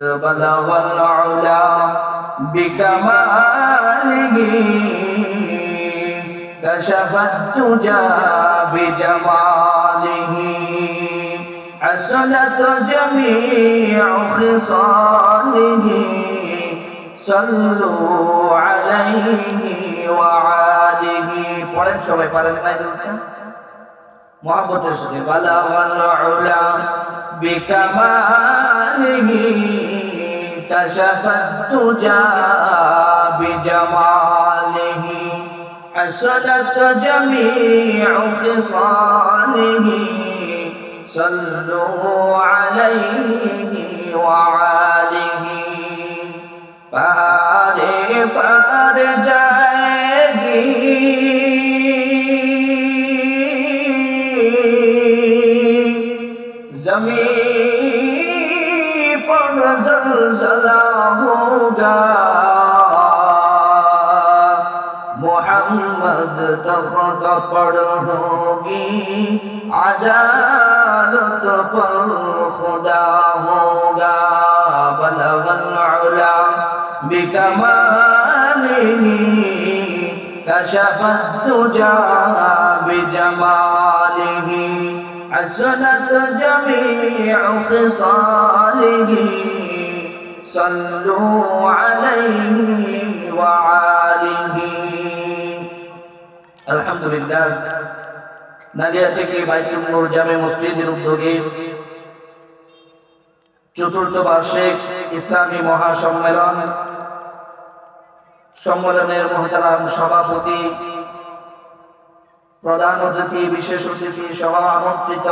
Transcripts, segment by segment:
بلغ العلا بكماله كشف الدجى بجماله حسنت جميع خصاله صلوا عليه وآله পড়েন সবাই পারেন না এটা মুহাব্বতের সাথে বালাগাল উলা বিকামালিহি কাশাফাত তুজা বিজামালিহি হাসানাত জামিউ খিসালিহি সাল্লু আলাইহি ওয়া আলিহি পারে ফার জায়েগি ज़मीं पर ज़लज़ला होगा मोहम्मद तख्त पर होगी अदालत पर खुदा होगा बलगल उला बिकमालिही कशफत दुजा बिजमालिही حسنت جميع خصاله صلوا عليه وآله الحمد لله নাদিয়া থেকে বাইতুল নূর জামে মসজিদের উদ্যোগে চতুর্থ বার্ষিক ইসলামী সম্মেলনের মহতারাম সভাপতি প্রধান অতিথি বিশেষ অতিথি সহ আমন্ত্রিত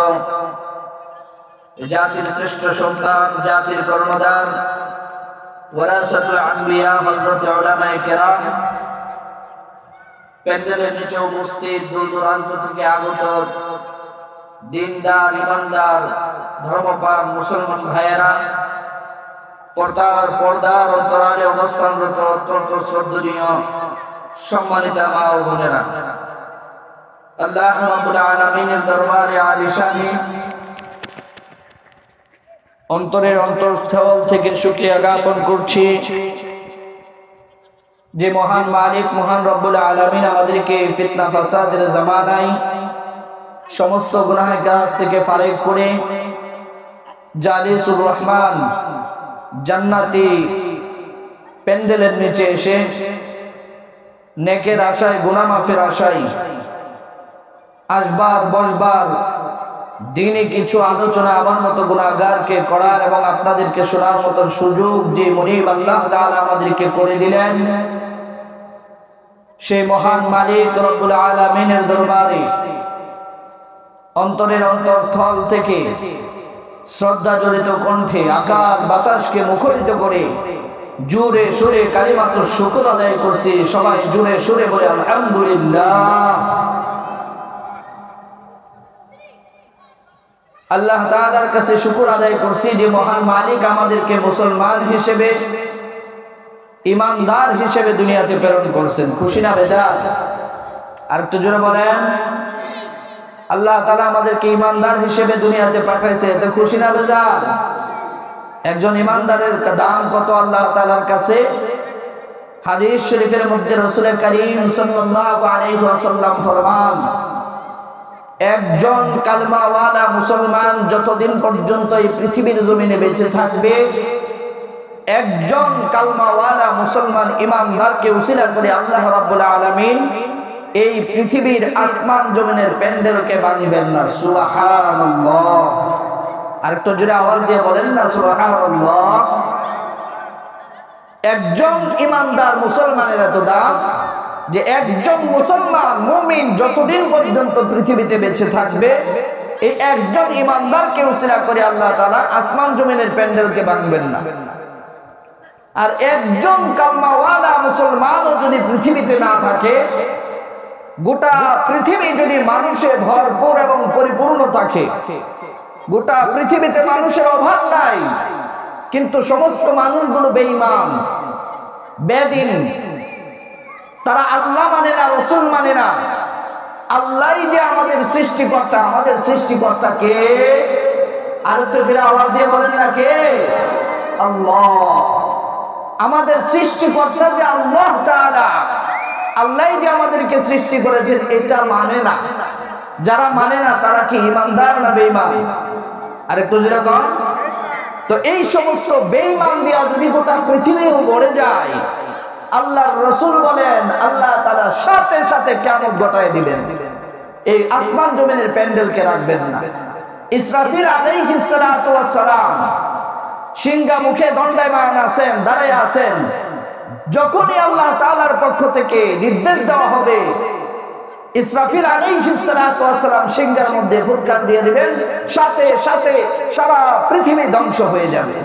জাতির শ্রেষ্ঠ সন্তান জাতির কর্ণধার ওয়ারাসাতুল আম্বিয়া হযরত উলামায়ে কেরাম প্যান্ডেলের নিচে উপস্থিত দূর দূরান্ত থেকে আগত দিনদার ইমানদার ধর্মপ্রাণ মুসলমান ভাইয়েরা পর্দার অন্তরালে অবস্থানরত অত্যন্ত শ্রদ্ধনীয় সম্মানিত মা ও বোনেরা আল্লাহ রাব্বুল আলামিনের দরবারে আলিশানি অন্তরের অন্তঃস্থল থেকে শুকরিয়া জ্ঞাপন করছি যে মহান মালিক মহান রব্বুল আলামিন আমাদেরকে ফিতনা ফাসাদের জামানায় সমস্ত গুনাহের কাজ থেকে ফারেক করে জালিসুর রহমান জান্নাতি প্যান্ডেলের নিচে এসে নেকের আশায় গুনাহ মাফের আশায় আসবার বসবার দিনে কিছু আলোচনা আমার মতো গুনাহগারকে করার এবং আপনাদেরকে শোনার মতো সুযোগ যে মুনিব আল্লাহ তাআলা আমাদেরকে করে দিলেন সেই মহান মালিক রব্বুল আলামিনের দরবারে অন্তরের অন্তঃস্থল থেকে শ্রদ্ধা জড়িত কণ্ঠে আকাশ বাতাসকে মুখরিত করে জোরে সুরে কালিমাতুশ শুকর আদায় করছি সবাই জোরে সুরে বলে আলহামদুলিল্লাহ। আল্লাহ তাআলার কাছে শুকর আদায় করছি যে মহান মালিক আমাদেরকে মুসলমান হিসেবে ঈমানদার হিসেবে দুনিয়াতে প্রেরণ করেছেন। খুশি না বেজার? আর একটু জোরে বলেন আল্লাহ তাআলা আমাদেরকে ঈমানদার হিসেবে দুনিয়াতে পাঠাইছে, এতে খুশি না বেজার? একজন ঈমানদারের দাম কত আল্লাহ তাআলার কাছে? হাদিস শরীফের মধ্যে রাসূল করিম সাল্লাল্লাহু আলাইহি ওয়াসাল্লাম ফরমান, একজন কালমাওয়ালা মুসলমান যতদিন পর্যন্ত এই পৃথিবীর জমিনে বেঁচে থাকবে, একজন কালমাওয়ালা মুসলমান ইমানদারকে উসিলা করে আল্লাহ রাব্বুল আলামিন এই পৃথিবীর আসমান জমিনের প্যান্ডেলকে বাঁধবেন না। সুবহানাল্লাহ। আরেকটু জোরে আওয়াজ দিয়ে বলেন না সুবহানাল্লাহ। একজন ইমানদার মুসলমানের এত দাম যে একজন মুসলমান মুমিন যতদিন পর্যন্ত পৃথিবীতে বেঁচে থাকবে, এই একজন ইমানদারকে উসিলা করে আল্লাহ তাআলা আসমান জমিনের প্যান্ডেলকে ভাঙবেন না। আর একজন কালমাওয়ালা মুসলমানও যদি পৃথিবীতে না থাকে, গোটা পৃথিবী যদি মানুষে ভরপুর এবং পরিপূর্ণ থাকে, গোটা পৃথিবীতে মানুষের অভাব নাই, কিন্তু সমস্ত মানুষগুলো বেঈমান বেদিন, তারা আল্লাহ মানে না, রাসূল মানে না। আল্লাহই যে আমাদের সৃষ্টিকর্তা, আমাদের সৃষ্টিকর্তা কে? আর একটু জোরে আওয়াজ দিয়ে বলেন না কে? আল্লাহ। আমাদের সৃষ্টিকর্তা যে আল্লাহ তাআলা, আল্লাহই যে আমাদেরকে সৃষ্টি করেছেন এটা মানে না। যারা মানে না তারা কি ঈমানদার না বেঈমান? আরেকটু জোরে বল। তো এই সমস্ত বেঈমান দিয়া যদি গোটা পৃথিবীও ভরে যায়, আল্লাহর রাসূল বলেন আল্লাহ তাআলা সাথে সাথে কিয়ামত ঘটায় দিবেন। এই আসমান জমিনের প্যান্ডেলকে রাখবেন না। ইসরাফিল আলাইহিস সালাতু ওয়াস সালাম সিংহা মুখে দণ্ডায়মান আছেন, দাঁড়ায় আছেন। যখনই আল্লাহ তাআলার পক্ষ থেকে নির্দেশ দেওয়া হবে, ইসরাফিল আলাইহিস সালাতু ওয়াস সালাম সিংহার মধ্যে ফুৎকার দিয়ে দিবেন, সাথে সাথে সারা পৃথিবী ধ্বংস হয়ে যাবে।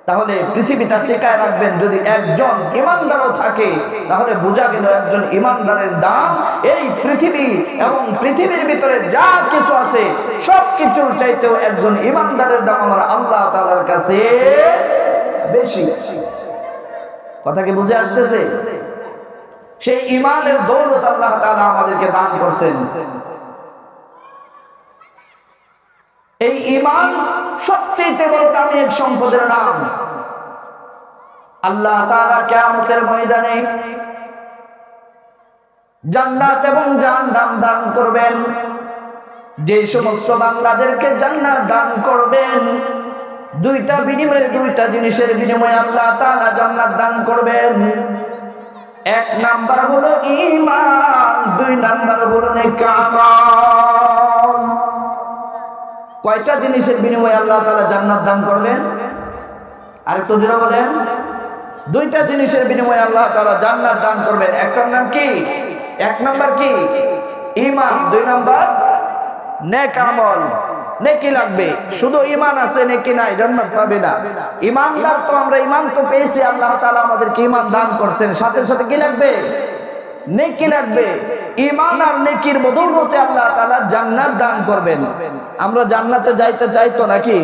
তাহলে পৃথিবীটা টিকায় রাখবেন যদি একজন ঈমানদারও থাকে, তাহলে বোঝা গেল একজন ঈমানদারের দাম এই পৃথিবী এবং পৃথিবীর ভিতরে যা কিছু আছে সব কিছুর চাইতেও একজন ঈমানদারের দাম আমার আল্লাহ তাআলার কাছে বেশি। কথা কি বুঝে আসতেছে? সেই ঈমানের দৌলত আল্লাহ তাআলা আমাদেরকে দান করছেন। এই ঈমান সবচেয়ে বড় দামি এক সম্পদের নাম। আল্লাহ তাআলা কিয়ামতের ময়দানে জান্নাত এবং জাহান্নাম দান করবেন। যে সমস্ত বান্দাদেরকে জান্নাত দান করবেন, দুইটা বিনিময়ে, দুইটা জিনিসের বিনিময়ে আল্লাহ তাআলা জান্নাত দান করবেন। এক নাম্বার হলো ঈমান, দুই নাম্বার হলো নেক আমল। কয়টা জিনিসের বিনিময়ে আল্লাহ তাআলা জান্নাত দান করবেন? আরেকটু জোরে বলেন। দুইটা জিনিসের বিনিময়ে আল্লাহ তাআলা জান্নাত দান করবেন। একটার নাম কি? এক নাম্বার কি? ঈমান, দুই নাম্বার নেক আমল। নেকি লাগবে, শুধু ঈমান আছে নেকি নাই জান্নাত পাবে না। ঈমানদার তো আমরা, ঈমান তো পেয়েছি, আল্লাহ তাআলা আমাদেরকে ঈমান দান করছেন, সাথে সাথে কি লাগবে? নেকি লাগবে। ঈমান আর নেকির বদৌলতে আল্লাহ তাআলা জান্নাত দান করবেন। আমরা জান্নাতে যাইতে চাই তো নাকি?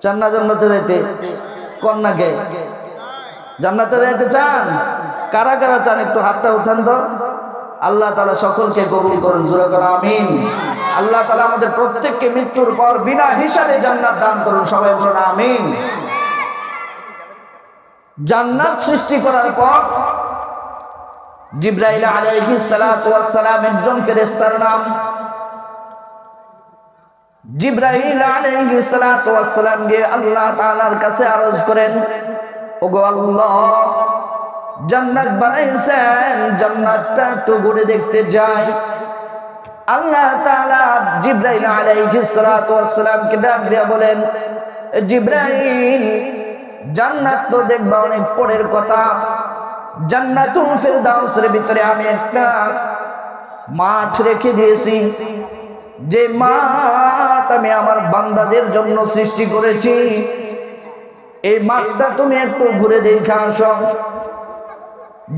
চান না জান্নাতে যাইতে? কোন নাকি জান্নাতে যাইতে চান? কারা কারা চান একটু হাতটা উঠান তো। আল্লাহ তাআলা সকলকে কবুল করুন, জোরে করে আমিন। আল্লাহ তাআলা আমাদের প্রত্যেককে মৃত্যুর পর বিনা হিসাবে জান্নাত দান করুন, সবাই বলুন আমিন। জান্নাত সৃষ্টি করার পর জিবরাইল আলাইহিস সালাতু ওয়াস সালাম একজন ফেরেশতার নাম। জিবরাইল আলাইহিস সালাতু ওয়াস সালাম গিয়ে আল্লাহ তাআলার কাছে আরজ করেন, ওগো আল্লাহ, জান্নাত বানাইছেন, জান্নাতটা একটু ঘুরে দেখতে যাই। আল্লাহ তাআলা জিবরাইল আলাইহিস সালাতু ওয়াস সালামকে ডাক দিয়ে বলেন, জিবরাইল, জান্নাত তো দেখবা অনেক পরের কথা। জান্নাতুল ফেরদাউসের ভিতরে আমি একটা মাঠ রেখে দিয়েছি, যে মাঠ আমি আমার বান্দাদের জন্য সৃষ্টি করেছি। এই মাঠটা তুমি একটু ঘুরে দেখে আসো।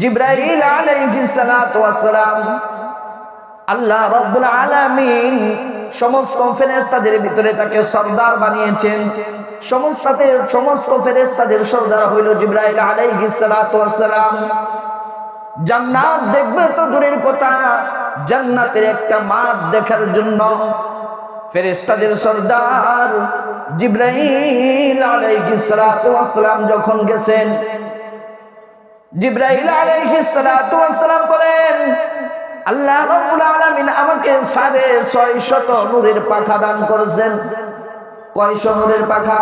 জিবরাইল আলাইহিস সালাতু ওয়াস সালাম আল্লাহ রাব্বুল আলামিন সমস্ত ফেরেশতাদের ভিতরে তাকে সরদার বানিয়েছেন। সমস্ত ফেরেশতাদের সরদার হইল জিবরাইল আলাইহিস সালাতু ওয়াস সালাম। জান্নাত দেখবে তো দূরের কথা, জান্নাতের একটা মাঠ দেখার জন্য ফেরেশতাদের সরদার জিবরাইল আলাইহিস সালাতু ওয়াস সালাম যখন গেছেন, জিবরাইল আলাইহিস সালাতু ওয়াস সালাম বলেন, আল্লাহ রাব্বুল আলামিন আমাকে 650 নূরের পাখা দান করেছেন। কয়শো নূরের পাখা?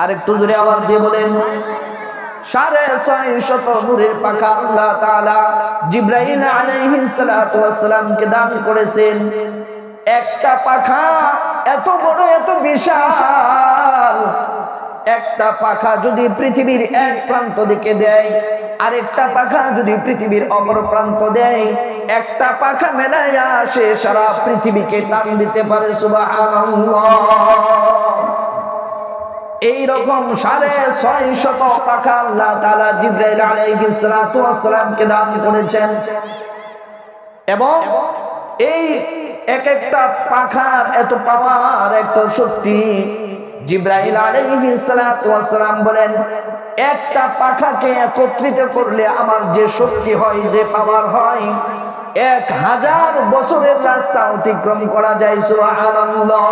আরেকটু জোরে আওয়াজ দিয়ে বলেন। 650 নূরের পাখা আল্লাহ তাআলা জিবরাইল আলাইহিস সালাতু ওয়াস সালামকে দান করেছেন। একটা পাখা এত বড়, এত বিশাল, একটা পাখা যদি পৃথিবীর এক প্রান্ত দিকে দেয়, আরেকটা পাখা যদি পৃথিবীর অপর প্রান্ত দেয়, একটা পাখা মেলায়া সে সারা পৃথিবীকে টান দিতে পারে। সুবহানাল্লাহ। এই রকম 650 পাখা আল্লাহ তাআলা জিবরাইল আলাইহিস সালাতু ওয়াস সালামকে দান করেছেন। এবং এই এক একটা পাখার এত পাওয়ার, এত শক্তি। জিবরাইল আলাইহিস সালাতু ওয়াস সালাম বলেন, একটা পাখাকে একত্রিত করলে আমার যে শক্তি হয়, যে পাওয়ার হয়, 1000 বছরের রাস্তা অতিক্রম করা যায়। সুবহানাল্লাহ।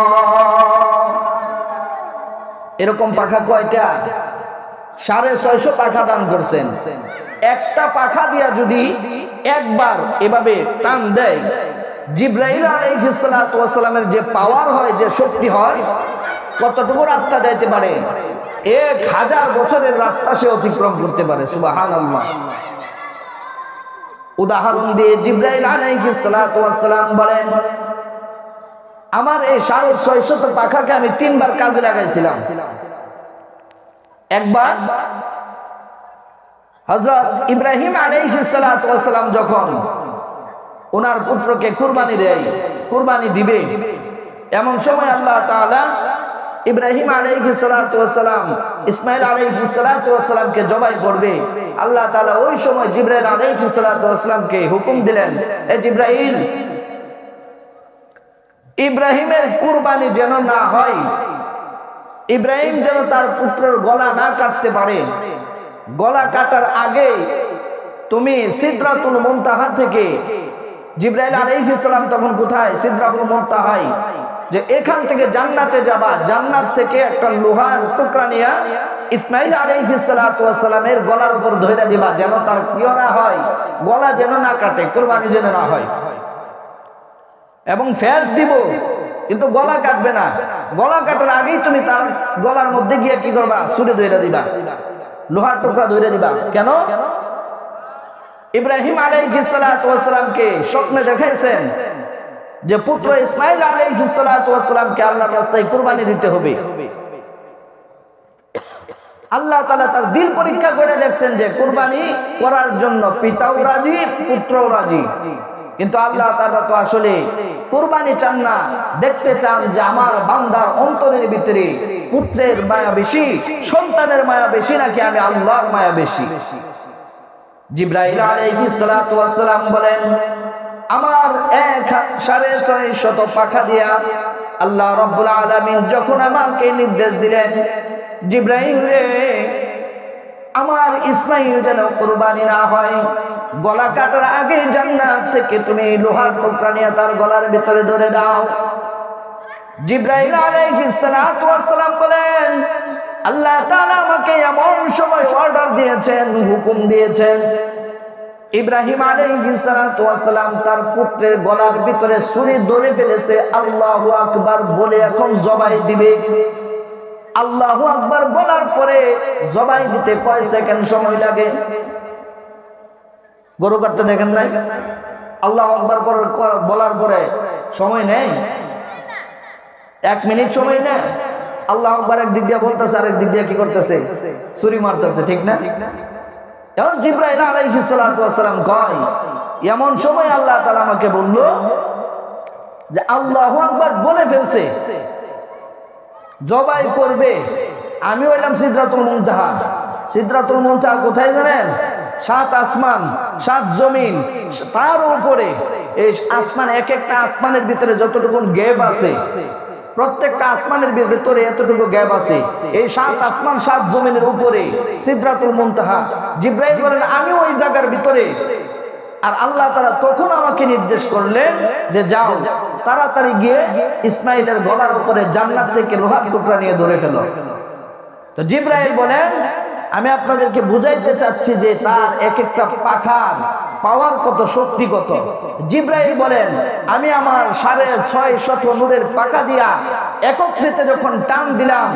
এরকম পাখা কয়টা? 650 পাখা দান করছেন। একটা পাখা দিয়া যদি একবার এভাবে টান দেয়, জিবরাইল আলাইহিস সালাতু ওয়াস সালামের যে পাওয়ার হয়, যে শক্তি হয়, কতটুকু রাস্তা যাইতে পারে? 1000 বছরের রাস্তা সে অতিক্রম করতে পারে। সুবহানাল্লাহ। উদাহরণ দিয়ে জিবরাইল আলাইহিস সালাতু ওয়াস সালাম বলেন, আমার এই 650 পাখাকে আমি 3 বার কাজে লাগাইছিলাম। একবার হযরত ইব্রাহিম আলাইহিস সালাতু ওয়াস সালাম যখন ওনার পুত্রকে কুরবানি দিবে, এমন সময় আল্লাহ তাআলা ইব্রাহিম আলাইহিস সালাতু ওয়াস সালাম ইসমাঈল আলাইহিস সালাতু ওয়াস সালামকে জবাই করবে। আল্লাহ তাআলা ওই সময় জিবরাইল আলাইহিস সালাতু ওয়াস সালামকে হুকুম দিলেন, হে জিবরাইল, ইব্রাহিমের কুরবানি যেন না হয়, ইব্রাহিম যেন তার পুত্রের গলা না কাটতে পারে, গলা কাটার আগে তুমি সিদরাতুল মুনতাহা থেকে, জিবরাইল আলাইহিস সালাম তখন কোথায়? সিদরাতুল মুনতাহায়, যে এখান থেকে জান্নাতে যাবা, জান্নাত থেকে একটা লোহার টুকরা নিয়ে ইসমাঈল আলাইহিস সালাতু ওয়াস সালামের গলার উপর ধরে দিবা, যেন তার কি না হয়, গলা যেন না কাটে, কুরবানি যেন না হয়। এবং ফেরত দিব, কিন্তু গলা কাটবে না। গলা কাটার আগেই তুমি তার গলার মধ্যে গিয়ে কি করবা? ছুরি ধরে দিবা, লোহার টুকরা ধরে দিবা। কেন? ইব্রাহিম আলাইহিস সালাতু ওয়াস সালামকে স্বপ্নে দেখাইছেন যে পুত্র ইসমাঈল আলাইহিস সালাতু ওয়াস সালামকে আল্লাহর রাস্তায় কুরবানি দিতে হবে। আল্লাহ তাআলা তার দিল পরীক্ষা করে দেখছেন যে কুরবানি করার জন্য পিতাও রাজি, পুত্রও রাজি। কিন্তু আল্লাহ তাআলা তো আসলে কুরবানি চান না, দেখতে চান যে আমার বান্দার অন্তরের ভিতরে পুত্রের মায়া বেশি, সন্তানের মায়া বেশি, নাকি আমি আল্লাহর মায়া বেশি। জিবরাইল আলাইহিস সালাতু ওয়াস সালাম বলেন, আমার 650 পাখা দিয়া আল্লাহ রাব্বুল আলামিন যখন আমাকে নির্দেশ দিলেন, জিবরাইল রে, আমার ইসমাঈল যেন কুরবানি না হয়, গলা কাটার আগে জান্নাত থেকে তুমি লোহার টুকরা নিয়ে তার গলার ভিতরে ধরে দাও। জিবরাইল আলাইহিস সালাতু ওয়াস সালাম বলেন, আল্লাহ তাআলা আমাকে এমন সময় অর্ডার দিয়েছেন, হুকুম দিয়েছেন, ইব্রাহিম আলাইহিস সালাতু ওয়াস সালাম তার পুত্রের গলার ভিতরে ছুরি ধরে ফেলেছে, আল্লাহু আকবার বলে এখন জবাই দিবে। আল্লাহু আকবার বলার পরে জবাই দিতে কয় সেকেন্ড সময় লাগে? গরু কাটতে দেখেন নাই? আল্লাহু আকবার বলার পরে সময় নেই, 1 মিনিট সময় নেই। আল্লাহু আকবার একদিক দিয়ে বলতেছে, আরেক দিক দিয়ে কি করতেছে? ছুরি মারতেছে, ঠিক না? এখন জিবরাইল আলাইহিস সালাতু ওয়াস সালাম কয়, এমন সময় আল্লাহ তাআলা আমাকে বলল যে আল্লাহু আকবার বলে ফেলছে, জবাই করবে। আমি হইলাম সিদরাতুল মুনতাহা। সিদরাতুল মুনতাহা কোথায় জানেন? 7 আসমান 7 জমিন, তার উপরে এই আসমান, এক একটা আসমানের ভিতরে যতটুকু গ্যাপ আছে, প্রত্যেকটা আসমানের ভিতরে এতটুকু গ্যাপ আছে। এই 7 আসমান 7 জমিনের উপরে সিদরাতুল মুনতাহা। জিবরাইল বলেন, আমি ওই জায়গার ভিতরে। আর আল্লাহ তাআলা তখন আমাকে নির্দেশ করলেন যে যাও, তাড়াতাড়ি গিয়ে ইসমাঈলের গলার উপরে জান্নাত থেকে লোহার টুকরা নিয়ে ধরে ফেলো। তো জিবরাইল বলেন, আমি আপনাদেরকে বুঝাইতে চাচ্ছি যে তার এক একটা পাখার পাওয়ার কত, শক্তি কত। জিবরাইল বলেন, আমি আমার 650 নূরের পাখা দিয়া একত্রিত যখন টান দিলাম,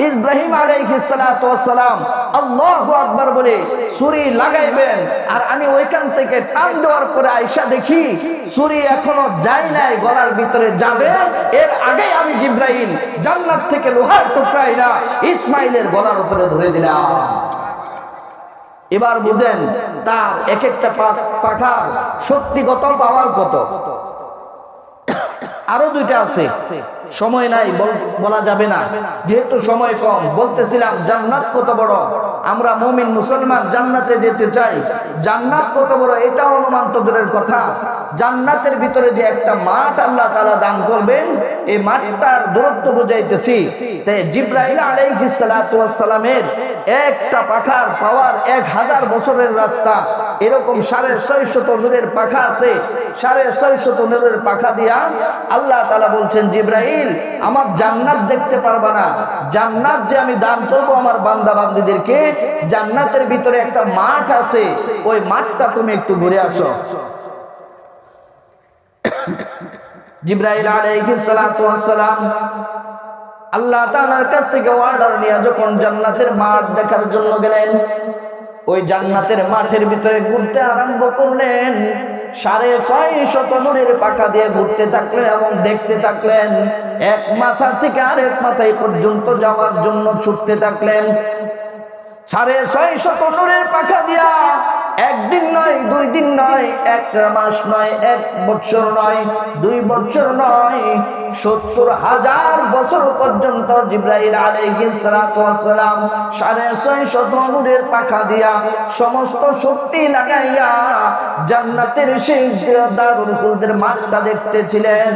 ইব্রাহিম আলাইহিস সালাতু ওয়াস সালাম আল্লাহু আকবার বলে ছুরি লাগাইবেন, আর আমি ওইখান থেকে টান দেওয়ার পরে আয়েশা দেখি ছুরি এখনো যায় নাই, গলার ভিতরে যাবে, এর আগে আমি জিবরাইল জান্নাত থেকে লোহার টুকরা এনে ইসমাঈলের গলার উপরে ধরে দিলাম। এবার বুঝেন তার এক একটা পাখার শক্তিগত, পাওয়ার কত। আরো 2টা আছে, সময় নাই, বলা যাবে না, যেহেতু সময় কম। বলতেছিলাম জান্নাত কত বড়, আমরা মুমিন মুসলমান জান্নাতে যেতে চাই, জান্নাত কত বড় এটা অনুমান তো দূরের কথা, জান্নাতের ভিতরে যে একটা মাঠ আল্লাহ তাআলা দান করবেন, এই মাঠটার দূরত্ব বুঝাইতেছি। তাই জিবরাইল আলাইহিস সালাতু ওয়াস সালামের একটা পাখার পাওয়ার 1000 বছরের রাস্তা। এরকম 650 নূরের পাখা আছে, 650 নূরের পাখা দিয়া আল্লাহ তাআলা বলছেন, জিবরাইল আমার জান্নাত দেখতে পারবা না, জান্নাত যে আমি দান করব আমার বান্দা বান্দীদেরকে, জান্নাতের ভিতরে একটা মাঠ আছে, ওই মাঠটা তুমি একটু ঘুরে আসো। জিবরাইল আলাইহিস সালাতু ওয়াস সালাম আল্লাহ তাআলার কাছ থেকে অর্ডার নিয়ে যখন জান্নাতের মাঠ দেখার জন্য গেলেন, ওই জান্নাতের মাঠের ভিতরে ঘুরতে আরম্ভ করলেন। 650 নূরের পাখা দিয়ে ঘুরতে থাকলেন এবং দেখতে থাকলেন। এক মাথা থেকে আরেক মাথায় পর্যন্ত যাওয়ার জন্য ছুটতে থাকলেন। 650 নূরের পাখা দিয়া একদিন নয়, 2 দিন নয়, 1 মাস নয়, 1 বছর নয়, 2 বছর নয়, 70,000 বছর পর্যন্ত জিবরাইল আলাইহিস সালাতু ওয়াস সালাম 650 নূরের পাখা দিয়া সমস্ত শক্তি লাগাইয়া জান্নাতের সেই দারুল খুলদের মাঠটা দেখতেছিলেন।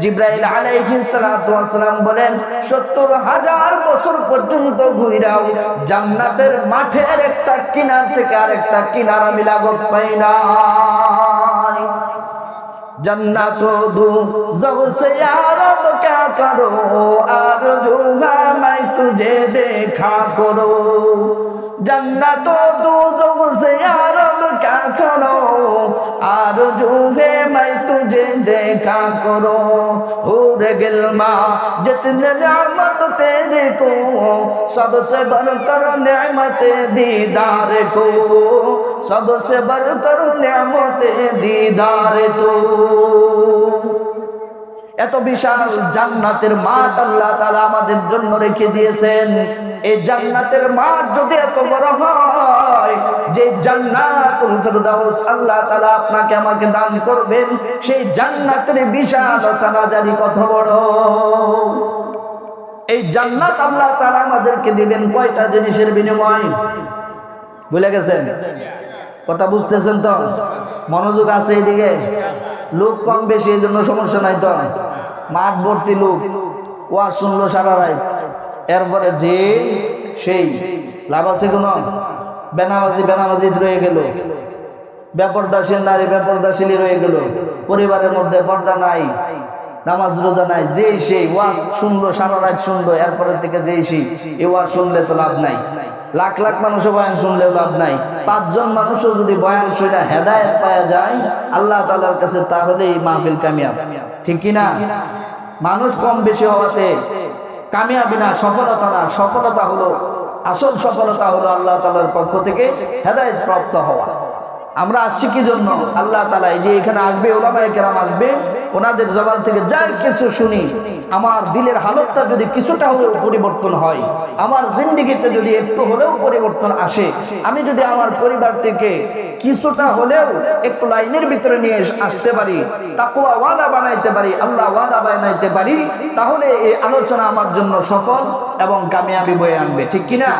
জিবরাইল আলাইহিস সালাতু ওয়াস সালাম বলেন, 70,000 বছর পর্যন্ত ঘুরাও জান্নাতের মাঠের একটা কিনার থেকে আরেকটা কিনার আমি লাগত পাই না। जन्नत दो जग से यार अब क्या करो, आरज़ू है मैं तुझे देखा करो। जन्नत दो जग से यार अब क्या करो, आरज़ू है मैं तुझे देखा करो। हो रे गिलमा जितने नेमत तेरे को, सबसे बढ़कर नेमत दीदार को, सबसे बढ़कर नेमत दीदार तो। এত বিশাল জান্নাতের মাঠ আল্লাহ তাআলা আমাদের জন্য রেখে দিয়েছেন। এই জান্নাতের মাঠ যদি এত বড় হয়, যে জান্নাতুল ফেরদাউস আল্লাহ তাআলা আপনাকে আমাকে দান করবেন, সেই জান্নাতের বিশালতা না জানি কত বড়। এই জান্নাত আল্লাহ তাআলা আমাদেরকে দিবেন কয়টা জিনিসের বিনিময়? ভুলে গেছেন? কথা বুঝতেছেন তো? মনোযোগ আছে এদিকে? লোক কম বেশি এই জন্য সমস্যা নাই তো। মাঠ ভর্তি লোক, ওয়াজ শুনলো সারা রাত, এরপরে যে সেই লাভ আছে কোনো? বেনামাজি রয়ে গেল, বেপরদাশীল নারী বেপরদাশীলী রয়ে গেল, পরিবারের মধ্যে পর্দা নাই, নামাজ রোজা নাই, যেই সেই ওয়াজ শুনলো সারা রাত শুনলো, এরপরের থেকে যেই সেই এই ওয়াজ শুনলে তো লাভ নাই। লাখ লাখ মানুষও বয়ান শুনলেও লাভ নাই। 5 জন মানুষও যদি বয়ান শুনে হেদায়েত পাওয়া যায় আল্লাহ তাআলার কাছে, তাহলে এই মাহফিল কামিয়াব। ঠিক কি না? মানুষ কম বেশি হওয়াতে কামিয়াবি না, সফলতা না। সফলতা হলো, আসল সফলতা হলো আল্লাহ তাআলার পক্ষ থেকে হেদায়েত প্রাপ্ত হওয়া। আমরা আসছি কি জন্য? আল্লাহ তাআলা এই যে এখানে আসবে, উলামায়ে কেরাম আসবে, ওনাদের জবান থেকে যা কিছু শুনি, আমার দিলের হালতটা যদি কিছুটা হলেও পরিবর্তন হয়, আমার জিন্দেগিতে যদি একটু হলেও পরিবর্তন আসে, আমি যদি আমার পরিবার থেকে কিছুটা হলেও একটু লাইনের ভিতরে নিয়ে আসতে পারি, তাকওয়া ওয়ালা বানাইতে পারি, আল্লাহ ওয়ালা বানাইতে পারি, তাহলে এই আলোচনা আমার জন্য সফল এবং কামিয়াবি বয়ে আনবে। ঠিক কিনা?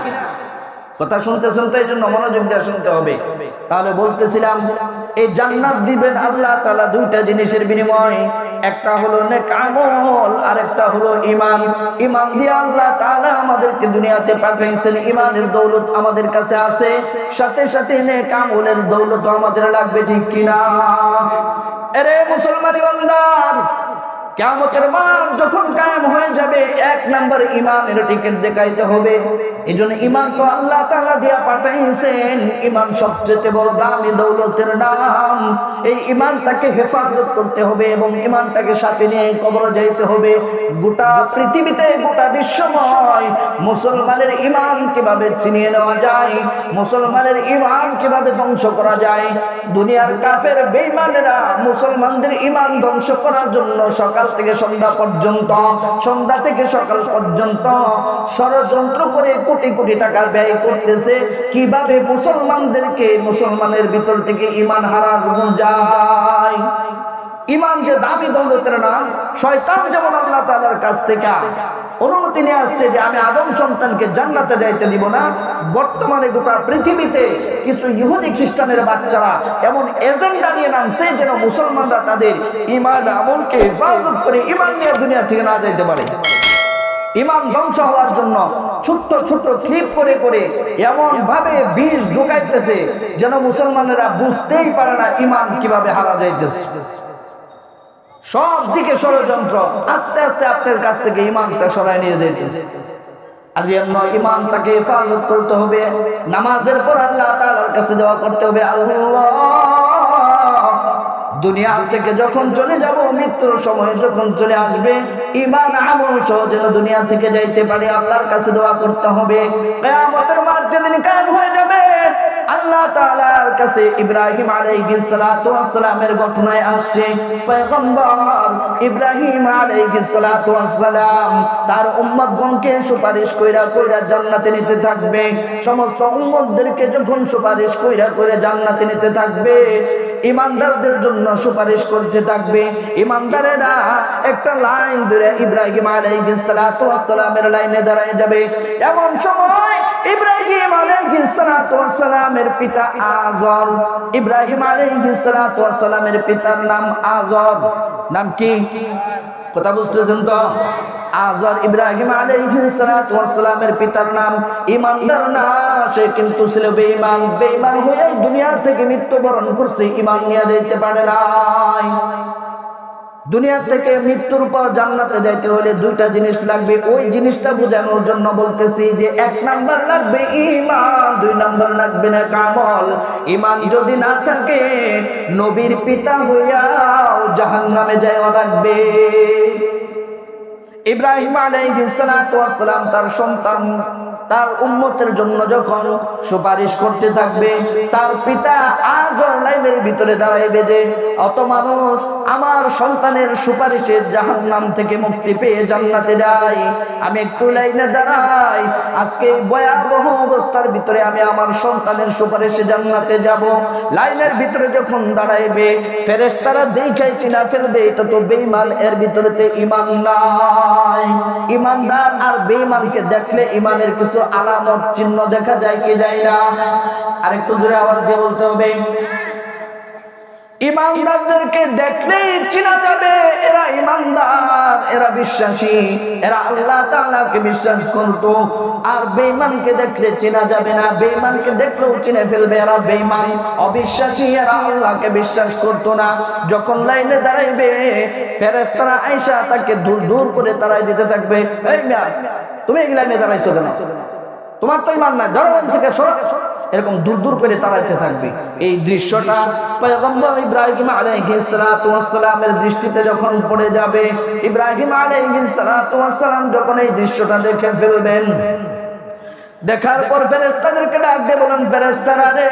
কথা শুনতেছেন তো? এই জন্য মনোযোগ দিয়ে শুনতে হবে। তাহলে বলতেছিলাম, এই জান্নাত দিবেন আল্লাহ তাআলা 2টা জিনিসের বিনিময়। একটা হলো নেক আমল, আর একটা হলো ঈমান। ঈমান দিয়ে আল্লাহ তাআলা আমাদেরকে দুনিয়াতে পাঠাইছেন, ঈমানের দৌলত আমাদের কাছে আছে, সাথে সাথে নেক আমলের দৌলত আমাদের লাগবে। ঠিক কিনা? আরে মুসলমান ইমানদার, কিয়ামতের মাঠ যখন কায়েম হয়ে যাবে, 1 নম্বর ঈমানের টিকিট দেখাইতে হবে। এজন্য ঈমান তো আল্লাহ তাআলা দিয়া পাঠাইছেন। ঈমান সবচেয়ে বড় দামি দৌলতের নাম। এই ঈমানটাকে হেফাজত করতে হবে এবং ঈমানটাকে সাথে নিয়ে কবরে যাইতে হবে। গোটা পৃথিবীতে, গোটা বিশ্বময় মুসলমানের ঈমান কিভাবে ছিনিয়ে নেওয়া যায়, মুসলমানের ঈমান কিভাবে ধ্বংস করা যায়, দুনিয়ার কাফের বেঈমানেরা মুসলমানদের ঈমান ধ্বংস করার জন্য সকাল থেকে সন্ধ্যা পর্যন্ত, সন্ধ্যা থেকে সকাল পর্যন্ত ষড়যন্ত্র করে কোটি কোটি টাকা ব্যয় করতেছে, কিভাবে মুসলমানদেরকে মুসলমানের ভিতর থেকে ঈমান হারানো যায়। ঈমান যে দামি দৌলতের নাম, শয়তান যেমন আল্লাহ তাআলার কাছ থেকে অনুমতি নিয়ে আসছে যে আমি আদম সন্তানকে জান্নাতে যাইতে দিব না। বর্তমানে গোটা পৃথিবীতে কিছু ইহুদি খ্রিস্টানের বাচ্চারা এমন এজেন্ডা নিয়ে নামছে যেন মুসলমানরা তাদের ঈমান আমলকে হেফাজত করে ঈমান নিয়ে দুনিয়া থেকে না যাইতে পারে। ঈমান ধ্বংস হওয়ার জন্য ছোট্ট ছোট্ট ক্লিপ করে করে এমন ভাবে বিষ ঢুকাইতেছে যেন মুসলমানেরা বুঝতেই পারে না ঈমান কিভাবে হারা যাইতেছে। সব দিকে ষড়যন্ত্র, আস্তে আস্তে আপনার কাছ থেকে ঈমানটা সরাই নিয়ে যাইতেছে। আজ এমন ঈমানটাকে হেফাজত করতে হবে। নামাজের পর আল্লাহ তাআলার কাছে দোয়া করতে হবে, আল্লাহ দুনিয়া থেকে যখন চলে যাব, মৃত্যুর সময় যখন চলে আসবে, ঈমান আমল সহ যেন দুনিয়া থেকে যাইতে পারি, আল্লাহর কাছে দোয়া করতে হবে। কিয়ামতের মাঠ যেদিন কায়েম হয়ে যাবে, আল্লাহ তাআলার কাছে ইব্রাহিম আলাইহিস সালাতু ওয়াস সালামের ঘটনায় আসছে, পয়গম্বর ইব্রাহিম আলাইহিস সালাতু ওয়াস সালাম তার উম্মতগণকে সুপারিশ কইরা কইরা জান্নাতে নিতে থাকবে। সমস্ত উম্মতদেরকে যখন সুপারিশ কইরা কইরা জান্নাতে নিতে থাকবে, ঈমানদারদের জন্য সুপারিশ করতে থাকবে। ঈমানদারেরা একটা লাইন ধরে ইব্রাহিম আলাইহিস সালাতু ওয়াস সালামের লাইনে দাঁড়ায় যাবে। এমন সময় ইব্রাহিম আলাইহিস সালাতু ওয়াস সালামের পিতা আযর, ইব্রাহিম আলাইহিস সালাতু ওয়াস সালামের পিতার নাম আযর। নাম কি? কথা বুঝতেছেন তো? আযর ইব্রাহিম আলাইহিস সালাতু ওয়াস সালামের পিতার নাম। ঈমানদার না, সে কিন্তু ছিল বেঈমান। বেঈমান হয়ে দুনিয়া থেকে মৃত্যুবরণ করছে, ঈমান নিয়ে যাইতে পারে নাই। দুনিয়া থেকে মৃত্যুর পর জান্নাতে যাইতে হলে দুইটা জিনিস লাগবে। ওই জিনিসটা বোঝানোর জন্য বলতেছি যে 1 নাম্বার লাগবে ঈমান, 2 নাম্বার লাগবে না আমল। ঈমান যদি না থাকে, নবীর পিতা হইয়াও জাহান্নামে যাওয়া লাগবে। ইব্রাহিম আলাইহিস সালাতু ওয়াস সালাম তার সন্তান, তার উম্মতের জন্য যখন সুপারিশ করতে থাকবে, তার পিতা আযর লাইনের ভিতরে দাঁড়াইবে যে অত মানুষ আমার সন্তানের সুপারিশে জাহান্নাম থেকে মুক্তি পেয়ে জান্নাতে যায়, আমি একটু লাইনে দাঁড়াই, আজকে ভয়াবহ অবস্থার ভিতরে আমি আমার সন্তানের সুপারিশে জান্নাতে যাব। লাইনের ভিতরে যখন দাঁড়াইবে, ফেরেশতারা দেখাই চিনা ফেলবে এটা তো বেঈমান, এর ভিতরেতে ঈমান নাই। ঈমানদার আর বেঈমানকে দেখলে ঈমানের কিছু আলামত চিহ্ন দেখা যায় কি যায় না? আরেকটু জোরে আওয়াজ দিয়ে বলতে হবে। ঈমানদারদেরকে দেখলেই চেনা যাবে এরা ঈমানদার, এরা বিশ্বাসী, এরা আল্লাহ তাআলাকে বিশ্বাস করত। আর বেঈমানকে দেখলে চেনা যাবে না, বেঈমানকে দেখলেও চিনে ফেলবে এরা বেঈমান, অবিশ্বাসী, এরা আল্লাহকে বিশ্বাস করত না। যখন লাইনে দাঁড়াইবে, ফেরেশতারা আয়েশা তাকে দূর দূর করে তাড়াই দিতে থাকবে, এই মিয়া তুমি এই লাইনে দাঁড়াইছো কেন? তোমার তো ঈমান না, জনগণ থেকে সরো, এরকম দূর দূর করে তাড়াইতে থাকবে। এই দৃশ্যটা পয়গম্বর ইব্রাহিম আলাইহিস সালাতু ওয়াস সালামের দৃষ্টিতে যখন পড়ে যাবে, ইব্রাহিম আলাইহিস সালাতু ওয়াস সালাম যখন এই দৃশ্যটা দেখে ফেলবেন, দেখার পর ফেরেশতাদেরকে ডাক দিয়ে বলেন, ফেরেশতারা রে,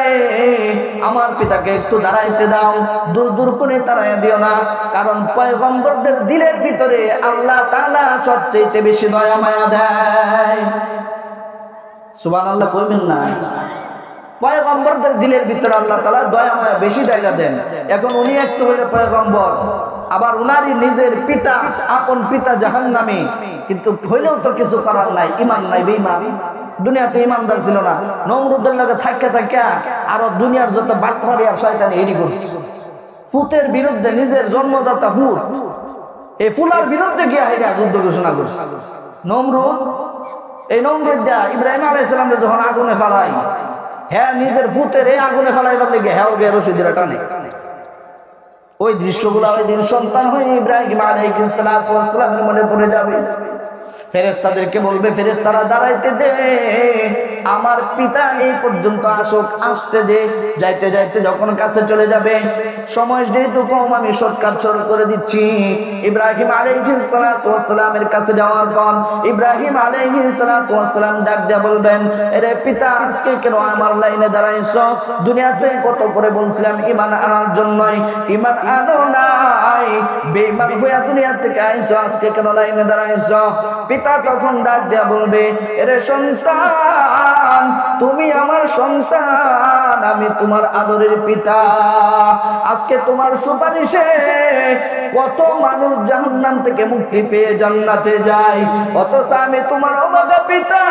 আমার পিতাকে একটু দাঁড়াইতে দাও, দূর দূর করে তাড়াইয়া দিও না, কারণ পয়গম্বরদের দিলের ভিতরে আল্লাহ তাআলা সবচেয়ে বেশি দয়া মায়া দেয়। সুবহানাল্লাহ কইবেন না? পয়গম্বরদের দিলের ভিতরে আল্লাহ তাআলা দয়া মায়া বেশি দয়া দেন। এখন উনি একটু হলে পয়গম্বর, আবার উনারই নিজের পিতা, আপন পিতা জাহান্নামী, কিন্তু হইলেও তো কিছু করার নাই, ঈমান নাই, বেঈমান। দুনিয়াতে ঈমানদার ছিল না, নমরুদের লগে থাইকা থাইকা আরো দুনিয়ার যত বাটপারি আর শয়তানি এডি করছে। ফুতের বিরুদ্ধে, নিজের জন্মদাতা ফুত, এই ফুলার বিরুদ্ধে গিয়া হেরা যুদ্ধ ঘোষণা করছে নমরুদ। এই নমরুদ ইব্রাহিম আলাইহিস সালামকে যখন আগুনে ফেলাই, হ্যাঁ নিজের পুতের এই আগুনে ফেলাইবার লেগে হ্যাঁ গিয়ে রশি দিয়ে টানে। ওই দৃশ্যগুলো ওই দিন সন্তান হয়ে ইব্রাহিম আলাইহিস সালামের মনে পড়ে যাবে। ফেরেশতাদেরকে বলবে, ফেরেশতারা দাঁড়াইতে দে, আমার পিতা এই পর্যন্ত আসুক, আসতে দে। যাইতে যাইতে যখন কাছে চলে যাবে, সময় যেহেতু কম, আমি শর্টকাট শুরু করে দিচ্ছি। ইব্রাহিম আলাইহিস সালামের কাছে যাওয়ার পর ইব্রাহিম আলাইহিস সালাম ডাক দিয়া বলবেন, আরে পিতা, আজকে কেন আমার লাইনে দাঁড়াইছো? দুনিয়াতে কত করে বলছিলাম ঈমান আনার জন্যই, ঈমান আনো নাই, বেঈমান হইয়া দুনিয়া থেকে আইছো, আজকে কেন লাইনে দাঁড়াইছো? পিতা তখন ডাক দিয়া বলবে, আরে সন্তান, তুমি আমার সন্তান, আমি তোমার আদরের পিতা। আজকে তোমার সুপারিশে কত মানুষ জাহান্নাম থেকে মুক্তি পেয়ে জান্নাতে যায়, অথচ আমি তোমার অভাগা পিতা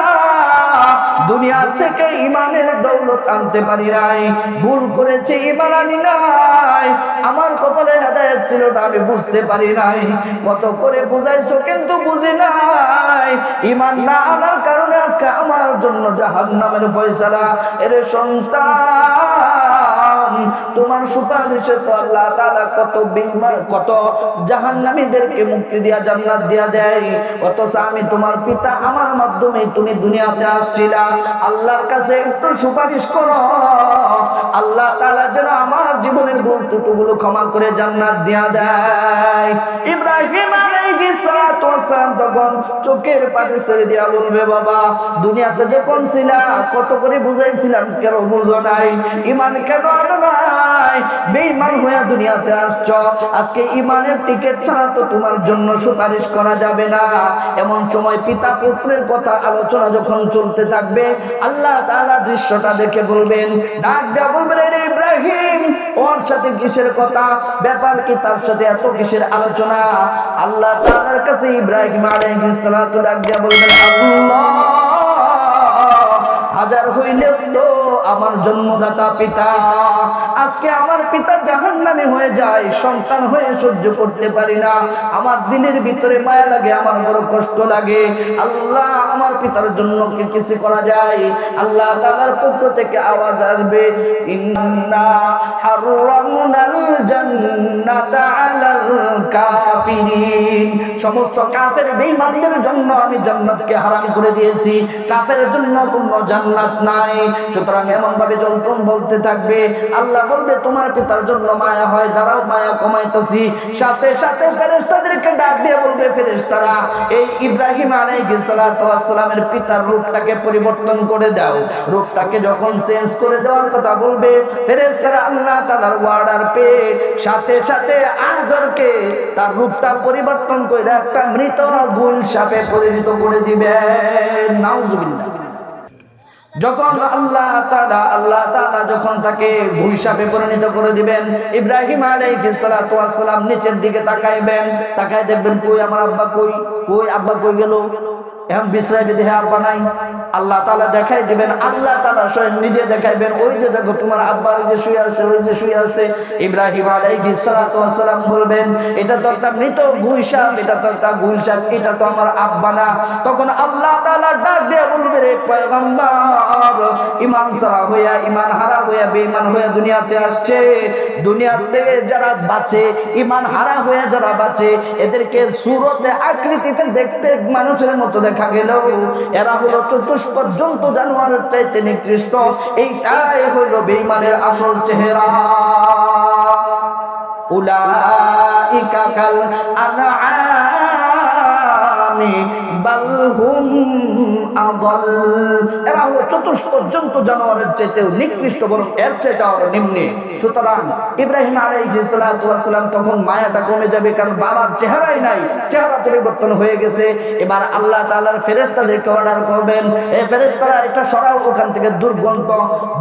দুনিয়া থেকে ইমানের দৌলত আনতে পারি নাই। ভুল করেছি, ইমান আনি নাই। আমার কপালে হেদায়েত ছিল না, আমি বুঝতে পারি নাই। কত করে বুঝাইছো কিন্তু বুঝি নাই। ইমান না আনার কারণে আজকে আমার জন্য জাহান্নামের ফয়সালা। এর সন্তান, তোমার সুপারিশে তো আল্লাহ তাআলা কত বেঈমান, কত জাহান্নামীদেরকে মুক্তি দিয়া জান্নাত দিয়া দেয়, অথচ আমি তোমার পিতা, আমার মাধ্যমে তুমি দুনিয়াতে আসছিলা। আল্লাহর কাছে একটু সুপারিশ করো, আল্লাহ তাআলা যেন আমার জীবনের ভুল ত্রুটিগুলো ক্ষমা করে জান্নাত দিয়া দেয়। ইব্রাহিম আলাইহিস সালাতু ওয়াস সালাম তখন চোখের পানি ছেড়ে দিয়া বলবে, বাবা দুনিয়াতে যখন ছিলা কত করে বুঝাইছিলাম, কেন বুঝো নাই? ঈমান কেন আনো নাই? বেঈমান হয়ে দুনিয়াতে আসছো। আজকে ঈমানের টিকেট ছাড়া তো তোমার জন্য সুপারিশ করা যাবে না। এমন সময় পিতা পুত্রের কথা আলোচনা যখন চলতে থাকবে, আল্লাহ তাআলা দৃশ্যটা দেখে বলবেন, ডাক দেয়া বলবেন, রে ইব্রাহিম, ওর সাথে কিসের কথা, ব্যাপার কি, তার সাথে এত কিসের আলোচনা? আল্লাহ তাআলার কাছে ইব্রাহিম আলাইহিস সালাতু ডাক দেয়া বলবেন, আল্লাহ হাজার হইলেও তো আমার জন্মদাতা পিতা। আজকে আমার পিতা জাহান্নামী হয়ে যায়, সন্তান হয়ে সহ্য করতে পারি না। আমার দিলের ভিতরে মায়া লাগে, আমার বড় কষ্ট লাগে। আল্লাহ আমার পিতার জন্য কি কিছু করা যায়? আল্লাহ তাআলার পক্ষ থেকে আওয়াজ আসবে, ইন্না হারামনাল জান্নাতা আলাল কাফিরিন। সমস্ত কাফের বেঈমানদের জন্য আমি জান্নাতকে হারাম করে দিয়েছি, কাফেরের জন্য কোনো জান্নাত নাই। সুতরাং এমন ভাবে যখন বলতে থাকবে, আল্লাহ বলবে, তোমার পিতার জন্য মায়া হয়, দাঁড়াও মায়া কমাইতেছি। সাথে সাথে ফেরেশতাদেরকে ডাক দিয়ে বলবে, ফেরেশতারা এই ইব্রাহিম আলাইহিস সালাতু ওয়াস সালামের পিতার রূপটাকে পরিবর্তন করে দাও। রূপটাকে যখন চেঞ্জ করে দেওয়ার কথা বলবে, ফেরেশতারা আল্লাহ তাআলার ওয়ার্ডার পেয়ে সাথে সাথে আজরকে তার রূপটা পরিবর্তন করে একটা মৃত গুল সাপে পরিণত করে দিবে। নাউজুবিল্লাহ। যখন আল্লাহ তাআলা যখন তাকে গুল সাপে পরিণত করে দিবেন, ইব্রাহিম আলাইহিস সালাতু ওয়াস সালাম নিচের দিকে তাকাইবেন, তাকায় দেখবেন, কই আমার আব্বা, কই কই আব্বা কই গেল? এখন বিশ্রায় বিধি আব্বা নাই। আল্লাহ তাআলা দেখাই দিবেন, আল্লাহ তাআলা স্বয়ং নিজে দেখাইবেন, ওই যে দেখো তোমার আব্বা ওই যে শুয়ে আছে, ওই যে শুয়ে আছে। ইব্রাহিম আলাইহিস সালাতু ওয়াস সালাম বলবেন, এটা তো একটা মৃত গুলশাপ, এটা তো একটা গুলশাপ, এটা তো আমার আব্বা না। তখন আল্লাহ তাআলা ডাক দিয়ে বলবে, রে পয়গম্বর, ঈমান ছাড়া হইয়া, ঈমান হারা হইয়া, বেঈমান হইয়া দুনিয়াতে আসছে। দুনিয়াতে যারা বাঁচে, ঈমান হারা হইয়া যারা বাঁচে, এদেরকে সুরতে আকৃতিতে দেখতে মানুষের মতো দেখা গেলেও এরা হলো চতুষ্পদ জন্তু, জানোয়ারের চাইতে নিকৃষ্ট। এইটাই হলো বেঈমানের আসল চেহারা। উলাইকা কাল আনআমি বাল হুম আদাল। এরা হলো চতুষ্পদ জন্তু, জানোয়ারের চাইতেও নিকৃষ্ট, বরং এর চাইতে আরো নিম্নে। সুতরাং ইব্রাহিম আলাইহিস সালাতু ওয়াস সালাম তখন মায়াটা কমে যাবে, কারণ বাবার চেহারাই নাই, চেহারা পরিবর্তন হয়ে গেছে। এবার আল্লাহ তাআলার ফেরেশতাদেরকে অর্ডার করবেন, এই ফেরেশতারা এটা সরাও, ওখান থেকে দুর্গন্ধ,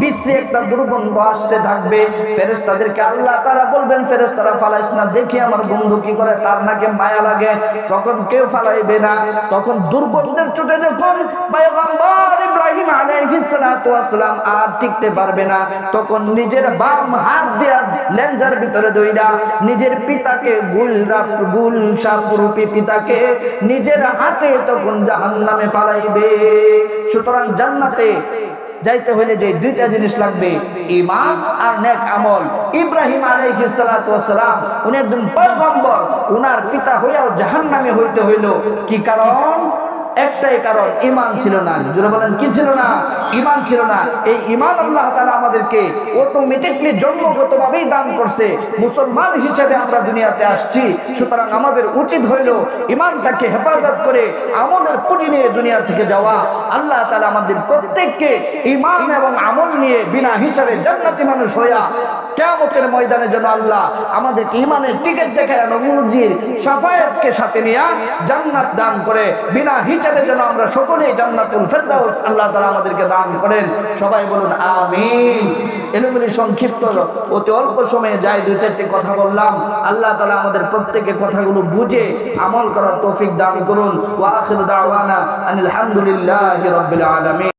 বিশ্রী একটা দুর্গন্ধ আসতে থাকবে। ফেরেশতাদেরকে আল্লাহ তাআলা বলবেন, ফেরেশতারা ফালাইস না, দেখি আমার বন্ধু কি করে, তার নাকি মায়া লাগে। তখন কেউ ফালাইবে না। তখন দুর্গন্ধের চোটে যখন পয়গম্বর ইব্রাহিম আলাইহিস সালাতু ওয়াস সালাম আর টিকতে পারবে না, তখন নিজের বাম হাত দিয়ে লেঞ্জার ভিতরে দইরা নিজের পিতাকে গুল সাপ রূপী পিতাকে নিজের হাতে তখন জাহান্নামে ফালাইবে। সুতরাং জান্নাতে যাইতে হলে যে দুইটা জিনিস লাগবে, ঈমান আর নেক আমল। ইব্রাহিম আলাইহিস সালাতু ওয়াস সালাম উনি একজন পয়গম্বর, উনার পিতা হইয়াও জাহান্নামে হইতে হইল। কি কারণ? একটাই কারণ, ঈমান ছিল না। জোরে বলেন, কি ছিল না? ঈমান ছিল না। এই ঈমান আল্লাহ তাআলা আমাদেরকে অটোমেটিকলি জন্মগতভাবেই দান করছে। মুসলমান হিসেবে আমরা দুনিয়াতে আসছি, সুতরাং আমাদের উচিত হইল ঈমানটাকে হেফাজত করে আমলের পুঁজি নিয়ে দুনিয়া থেকে যাওয়া। আল্লাহ তাআলা আমাদের প্রত্যেককে ঈমান এবং আমল নিয়ে বিনা হিসাবে জান্নাতি মানুষ হইয়া কিয়ামতের ময়দানে যেন আল্লাহ আমাদেরকে ঈমানের টিকিট দেখায় নবীজির শাফায়াতকে সাথে নিয়ে জান্নাত দান করে বিনা হিসাবে যেন আমরা সকলেই জান্নাতুল ফেরদাউস আল্লাহ তাআলা আমাদেরকে দান করেন। সবাই বলুন আমিন। এলোমেলো সংক্ষিপ্ত অতি অল্প সময়ে যাই দুই চারটি কথা বললাম। আল্লাহ তাআলা আমাদের প্রত্যেককে কথাগুলো বুঝে আমল করার তৌফিক দান করুন। ওয়া আখিরু দাওয়ানা আনিল হামদুলিল্লাহি রাব্বিল আলামিন।